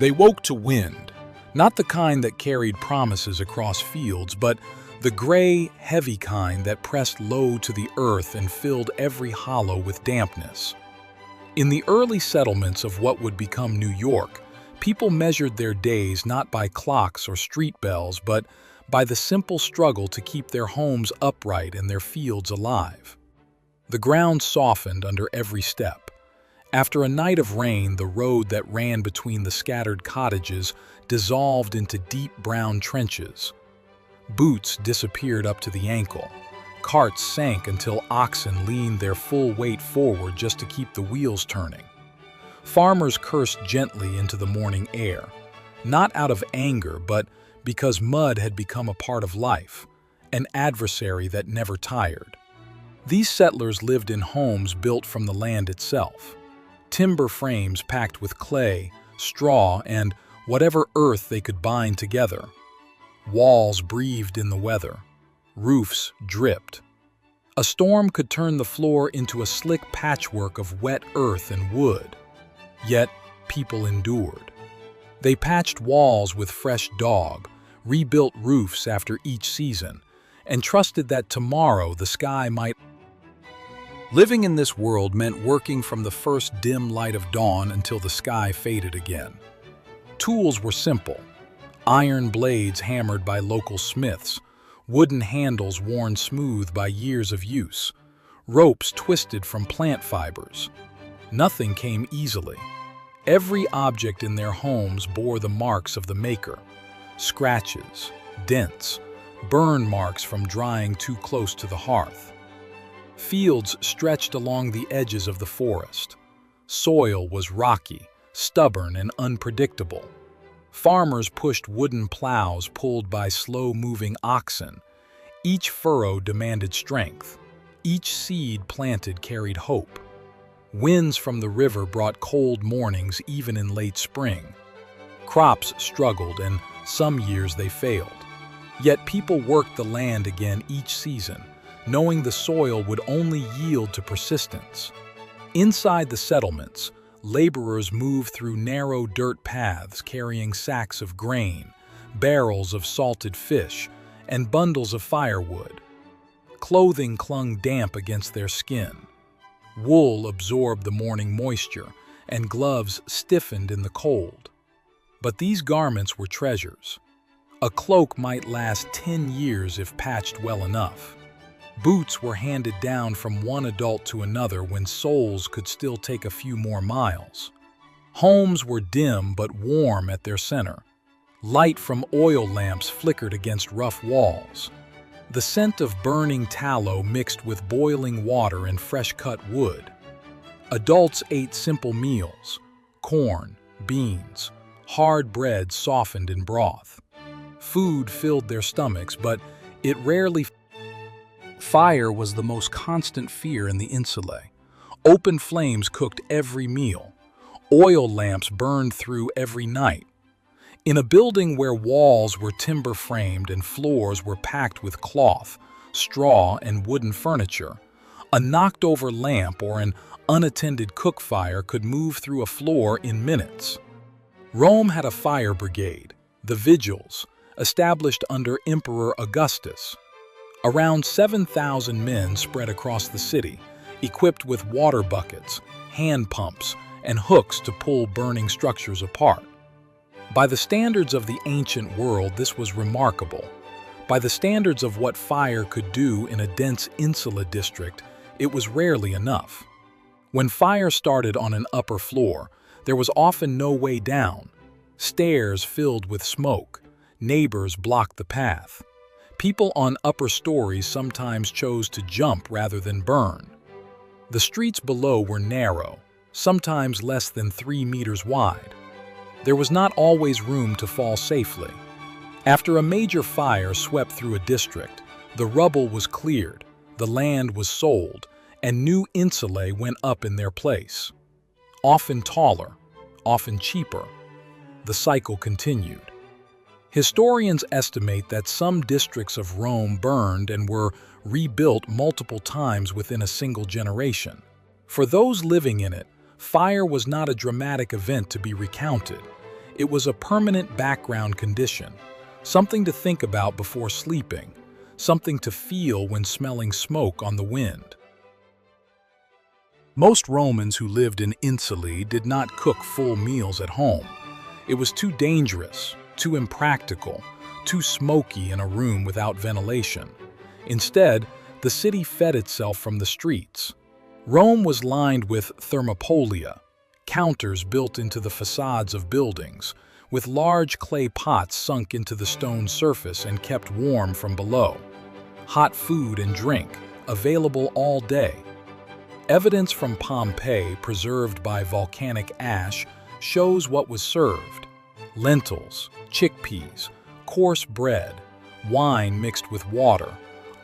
They woke to wind, not the kind that carried promises across fields, but the gray, heavy kind that pressed low to the earth and filled every hollow with dampness. In the early settlements of what would become New York, people measured their days not by clocks or street bells, but by the simple struggle to keep their homes upright and their fields alive. The ground softened under every step. After a night of rain, the road that ran between the scattered cottages dissolved into deep brown trenches. Boots disappeared up to the ankle. Carts sank until oxen leaned their full weight forward just to keep the wheels turning. Farmers cursed gently into the morning air, not out of anger, but because mud had become a part of life, an adversary that never tired. These settlers lived in homes built from the land itself. Timber frames packed with clay, straw, and whatever earth they could bind together. Walls breathed in the weather. Roofs dripped. A storm could turn the floor into a slick patchwork of wet earth and wood. Yet, people endured. They patched walls with fresh daub, rebuilt roofs after each season, and trusted that tomorrow the sky might. Living in this world meant working from the first dim light of dawn until the sky faded again. Tools were simple: iron blades hammered by local smiths, wooden handles worn smooth by years of use, ropes twisted from plant fibers. Nothing came easily. Every object in their homes bore the marks of the maker: scratches, dents, burn marks from drying too close to the hearth. Fields stretched along the edges of the forest. Soil was rocky, stubborn, and unpredictable. Farmers pushed wooden plows pulled by slow-moving oxen. Each furrow demanded strength. Each seed planted carried hope. Winds from the river brought cold mornings even in late spring. Crops struggled, and some years they failed. Yet people worked the land again each season, knowing the soil would only yield to persistence. Inside the settlements, laborers moved through narrow dirt paths carrying sacks of grain, barrels of salted fish, and bundles of firewood. Clothing clung damp against their skin. Wool absorbed the morning moisture, and gloves stiffened in the cold. But these garments were treasures. A cloak might last 10 years if patched well enough. Boots were handed down from one adult to another when soles could still take a few more miles. Homes were dim but warm at their center. Light from oil lamps flickered against rough walls. The scent of burning tallow mixed with boiling water and fresh-cut wood. Adults ate simple meals: corn, beans, hard bread softened in broth. Food filled their stomachs, but it rarely. Fire was the most constant fear in the insulae. Open flames cooked every meal. Oil lamps burned through every night. In a building where walls were timber-framed and floors were packed with cloth, straw, and wooden furniture, a knocked-over lamp or an unattended cook fire could move through a floor in minutes. Rome had a fire brigade, the Vigils, established under Emperor Augustus. Around 7,000 men spread across the city, equipped with water buckets, hand pumps, and hooks to pull burning structures apart. By the standards of the ancient world, this was remarkable. By the standards of what fire could do in a dense insula district, it was rarely enough. When fire started on an upper floor, there was often no way down. Stairs filled with smoke. Neighbors blocked the path. People on upper stories sometimes chose to jump rather than burn. The streets below were narrow, sometimes less than 3 meters wide. There was not always room to fall safely. After a major fire swept through a district, the rubble was cleared, the land was sold, and new insulae went up in their place. Often taller, often cheaper. The cycle continued. Historians estimate that some districts of Rome burned and were rebuilt multiple times within a single generation. For those living in it, fire was not a dramatic event to be recounted. It was a permanent background condition, something to think about before sleeping, something to feel when smelling smoke on the wind. Most Romans who lived in insulae did not cook full meals at home. It was too dangerous, too impractical, too smoky in a room without ventilation. Instead, the city fed itself from the streets. Rome was lined with thermopolia, counters built into the facades of buildings, with large clay pots sunk into the stone surface and kept warm from below. Hot food and drink, available all day. Evidence from Pompeii, preserved by volcanic ash, shows what was served: lentils, chickpeas, coarse bread, wine mixed with water,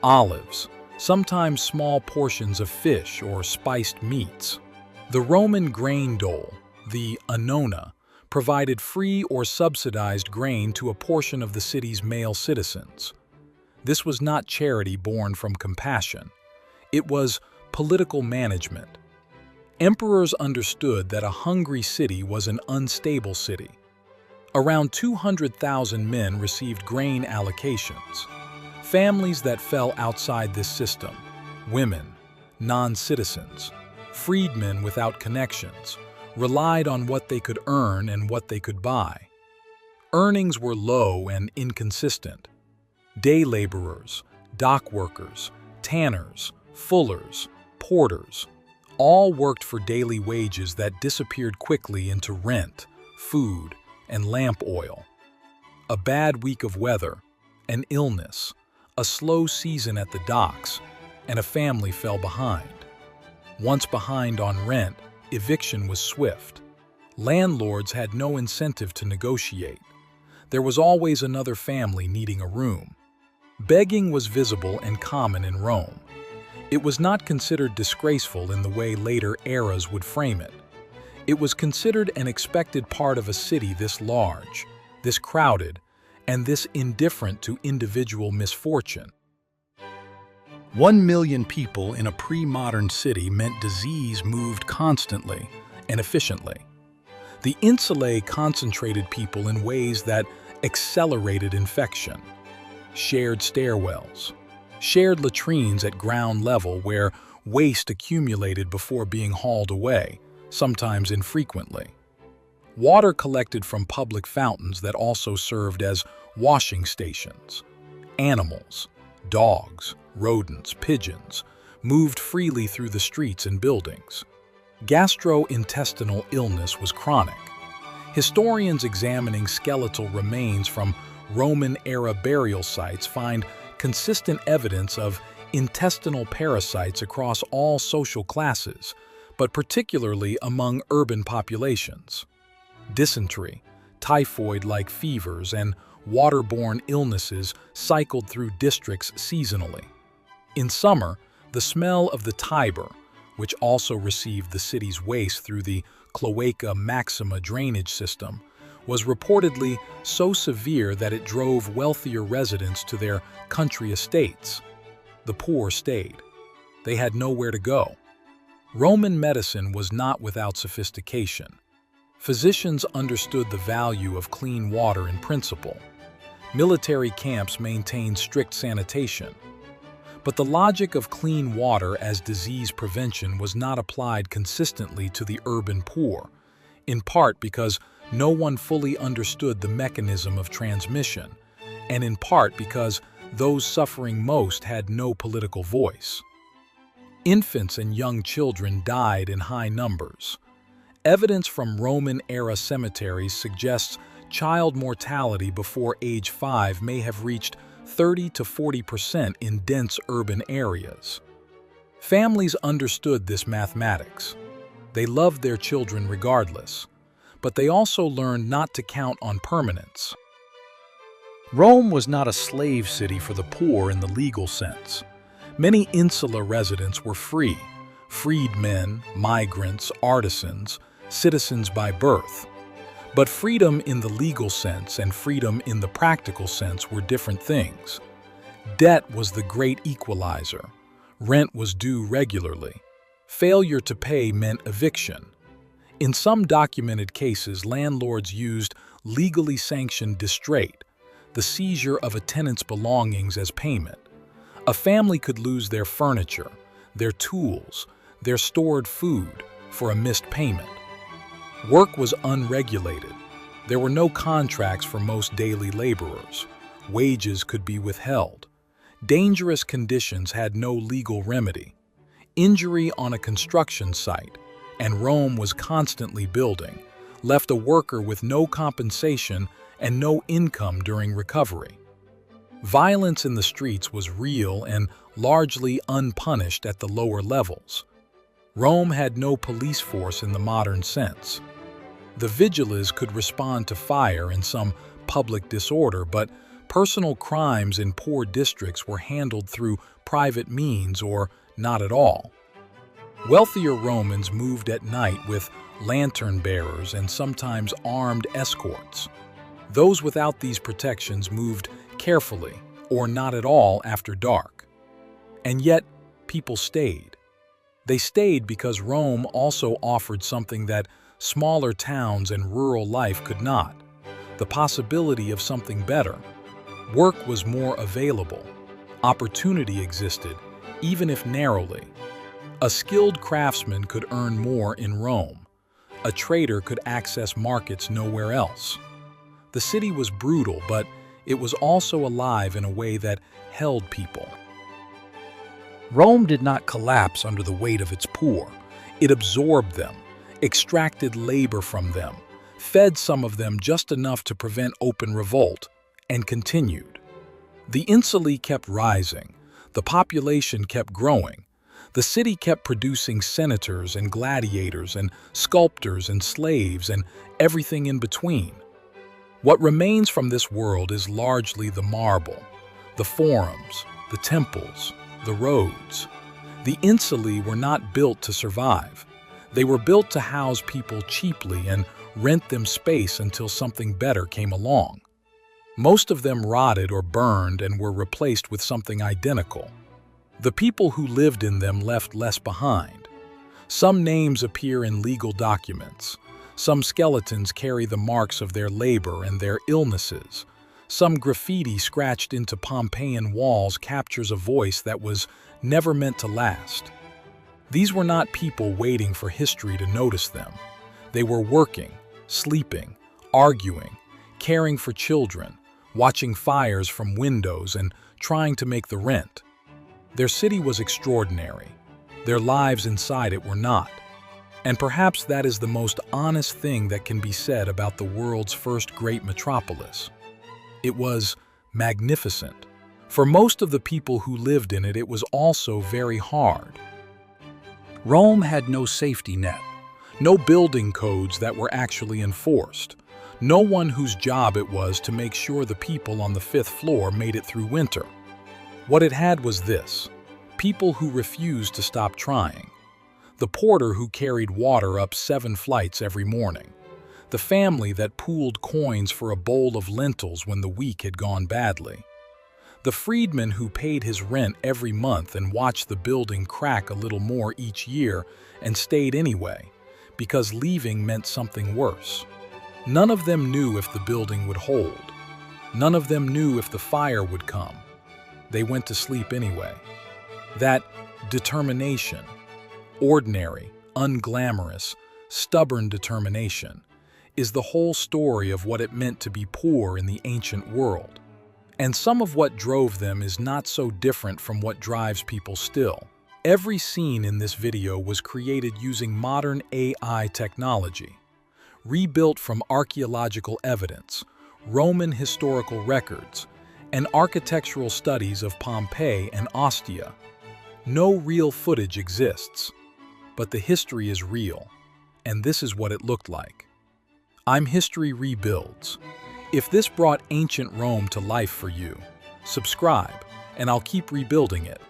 olives, sometimes small portions of fish or spiced meats. The Roman grain dole, the annona, provided free or subsidized grain to a portion of the city's male citizens. This was not charity born from compassion. It was political management. Emperors understood that a hungry city was an unstable city. Around 200,000 men received grain allocations. Families that fell outside this system, women, non-citizens, freedmen without connections, relied on what they could earn and what they could buy. Earnings were low and inconsistent. Day laborers, dock workers, tanners, fullers, porters, all worked for daily wages that disappeared quickly into rent, food, and lamp oil. A bad week of weather, an illness, a slow season at the docks, and a family fell behind. Once behind on rent, eviction was swift. Landlords had no incentive to negotiate. There was always another family needing a room. Begging was visible and common in Rome. It was not considered disgraceful in the way later eras would frame it. It was considered an expected part of a city this large, this crowded, and this indifferent to individual misfortune. 1 million people in a pre-modern city meant disease moved constantly and efficiently. The insulae concentrated people in ways that accelerated infection. Shared stairwells, shared latrines at ground level where waste accumulated before being hauled away, sometimes infrequently. Water collected from public fountains that also served as washing stations. Animals, dogs, rodents, pigeons, moved freely through the streets and buildings. Gastrointestinal illness was chronic. Historians examining skeletal remains from Roman-era burial sites find consistent evidence of intestinal parasites across all social classes, but particularly among urban populations. Dysentery, typhoid-like fevers, and waterborne illnesses cycled through districts seasonally. In summer, the smell of the Tiber, which also received the city's waste through the Cloaca Maxima drainage system, was reportedly so severe that it drove wealthier residents to their country estates. The poor stayed. They had nowhere to go. Roman medicine was not without sophistication. Physicians understood the value of clean water in principle. Military camps maintained strict sanitation. But the logic of clean water as disease prevention was not applied consistently to the urban poor, in part because no one fully understood the mechanism of transmission, and in part because those suffering most had no political voice. Infants and young children died in high numbers. Evidence from Roman-era cemeteries suggests child mortality before age 5 may have reached 30 to 40% in dense urban areas. Families understood this mathematics. They loved their children regardless, but they also learned not to count on permanence. Rome was not a slave city for the poor in the legal sense. Many insula residents were free, freedmen, migrants, artisans, citizens by birth. But freedom in the legal sense and freedom in the practical sense were different things. Debt was the great equalizer. Rent was due regularly. Failure to pay meant eviction. In some documented cases, landlords used legally sanctioned distraite, the seizure of a tenant's belongings as payment. A family could lose their furniture, their tools, their stored food for a missed payment. Work was unregulated. There were no contracts for most daily laborers. Wages could be withheld. Dangerous conditions had no legal remedy. Injury on a construction site, and Rome was constantly building, left a worker with no compensation and no income during recovery. Violence in the streets was real and largely unpunished at the lower levels. Rome had no police force in the modern sense. The vigiles could respond to fire and some public disorder, but personal crimes in poor districts were handled through private means or not at all. Wealthier Romans moved at night with lantern bearers and sometimes armed escorts. Those without these protections moved carefully or not at all after dark. And yet, people stayed. They stayed because Rome also offered something that smaller towns and rural life could not: the possibility of something better. Work was more available. Opportunity existed, even if narrowly. A skilled craftsman could earn more in Rome. A trader could access markets nowhere else. The city was brutal, but it was also alive in a way that held people. Rome did not collapse under the weight of its poor. It absorbed them, extracted labor from them, fed some of them just enough to prevent open revolt, and continued. The insulae kept rising. The population kept growing. The city kept producing senators and gladiators and sculptors and slaves and everything in between. What remains from this world is largely the marble, the forums, the temples, the roads. The insulae were not built to survive. They were built to house people cheaply and rent them space until something better came along. Most of them rotted or burned and were replaced with something identical. The people who lived in them left less behind. Some names appear in legal documents. Some skeletons carry the marks of their labor and their illnesses. Some graffiti scratched into Pompeian walls captures a voice that was never meant to last. These were not people waiting for history to notice them. They were working, sleeping, arguing, caring for children, watching fires from windows and trying to make the rent. Their city was extraordinary. Their lives inside it were not. And perhaps that is the most honest thing that can be said about the world's first great metropolis. It was magnificent. For most of the people who lived in it, it was also very hard. Rome had no safety net, no building codes that were actually enforced, no one whose job it was to make sure the people on the 5th floor made it through winter. What it had was this: people who refused to stop trying. The porter who carried water up 7 flights every morning. The family that pooled coins for a bowl of lentils when the week had gone badly. The freedman who paid his rent every month and watched the building crack a little more each year and stayed anyway, because leaving meant something worse. None of them knew if the building would hold. None of them knew if the fire would come. They went to sleep anyway. That determination, ordinary, unglamorous, stubborn determination, is the whole story of what it meant to be poor in the ancient world. And some of what drove them is not so different from what drives people still. Every scene in this video was created using modern AI technology, rebuilt from archaeological evidence, Roman historical records, and architectural studies of Pompeii and Ostia. No real footage exists, but the history is real, and this is what it looked like. I'm History Rebuilds. If this brought ancient Rome to life for you, subscribe, and I'll keep rebuilding it.